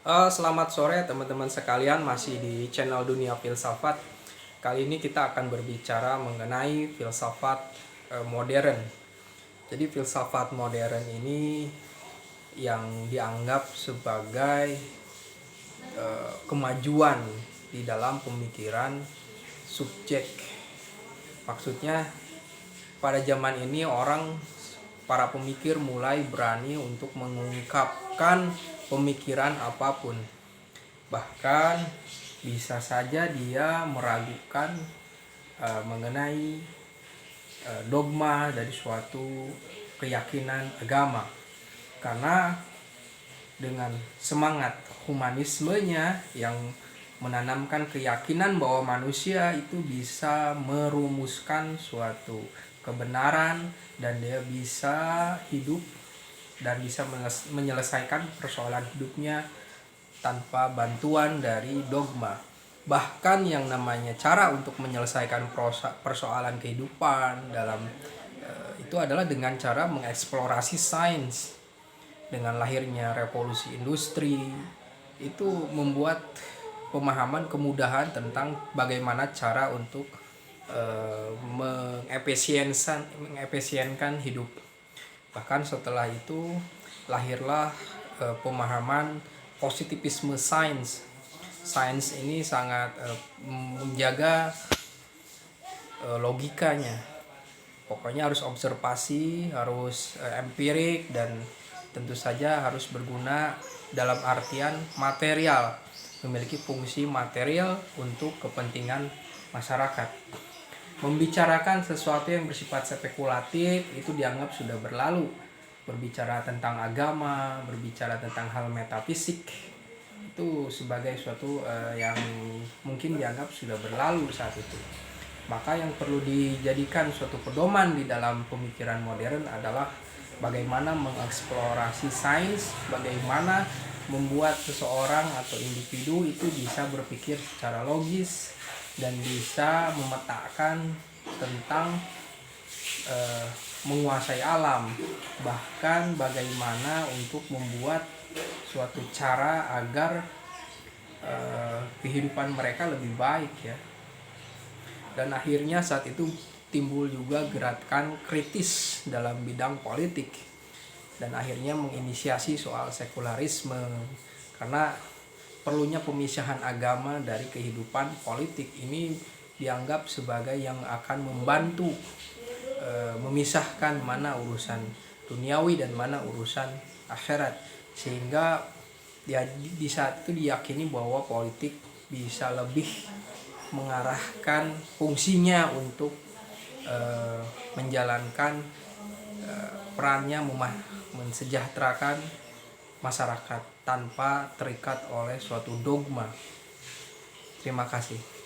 Selamat sore teman-teman sekalian, masih di channel Dunia Filsafat. Kali ini kita akan berbicara mengenai filsafat modern. Jadi filsafat modern ini yang dianggap sebagai kemajuan di dalam pemikiran subjek. Maksudnya pada zaman ini para pemikir mulai berani untuk mengungkapkan pemikiran apapun. Bahkan bisa saja dia meragukan mengenai dogma dari suatu keyakinan agama. Karena dengan semangat humanismenya yang menanamkan keyakinan bahwa manusia itu bisa merumuskan suatu kebenaran dan dia bisa hidup dan bisa menyelesaikan persoalan hidupnya tanpa bantuan dari dogma. Bahkan yang namanya cara untuk menyelesaikan persoalan kehidupan dalam itu adalah dengan cara mengeksplorasi sains. Dengan lahirnya revolusi industri itu membuat pemahaman kemudahan tentang bagaimana cara untuk mengefisienkan hidup. Bahkan setelah itu lahirlah pemahaman positivisme sains. Sains ini sangat menjaga logikanya. Pokoknya harus observasi, harus empirik, dan tentu saja harus berguna dalam artian material, memiliki fungsi material untuk kepentingan masyarakat. Membicarakan sesuatu yang bersifat spekulatif itu dianggap sudah berlalu. Berbicara tentang agama, berbicara tentang hal metafisik itu sebagai suatu yang mungkin dianggap sudah berlalu saat itu. Maka yang perlu dijadikan suatu pedoman di dalam pemikiran modern adalah bagaimana mengeksplorasi sains, bagaimana membuat seseorang atau individu itu bisa berpikir secara logis dan bisa memetakan tentang menguasai alam, bahkan bagaimana untuk membuat suatu cara agar kehidupan mereka lebih baik ya. Dan akhirnya saat itu timbul juga gerakan kritis dalam bidang politik dan akhirnya menginisiasi soal sekularisme, karena perlunya pemisahan agama dari kehidupan politik ini dianggap sebagai yang akan membantu memisahkan mana urusan duniawi dan mana urusan akhirat, sehingga di saat itu diyakini bahwa politik bisa lebih mengarahkan fungsinya untuk menjalankan perannya mensejahterakan masyarakat tanpa terikat oleh suatu dogma. Terima kasih.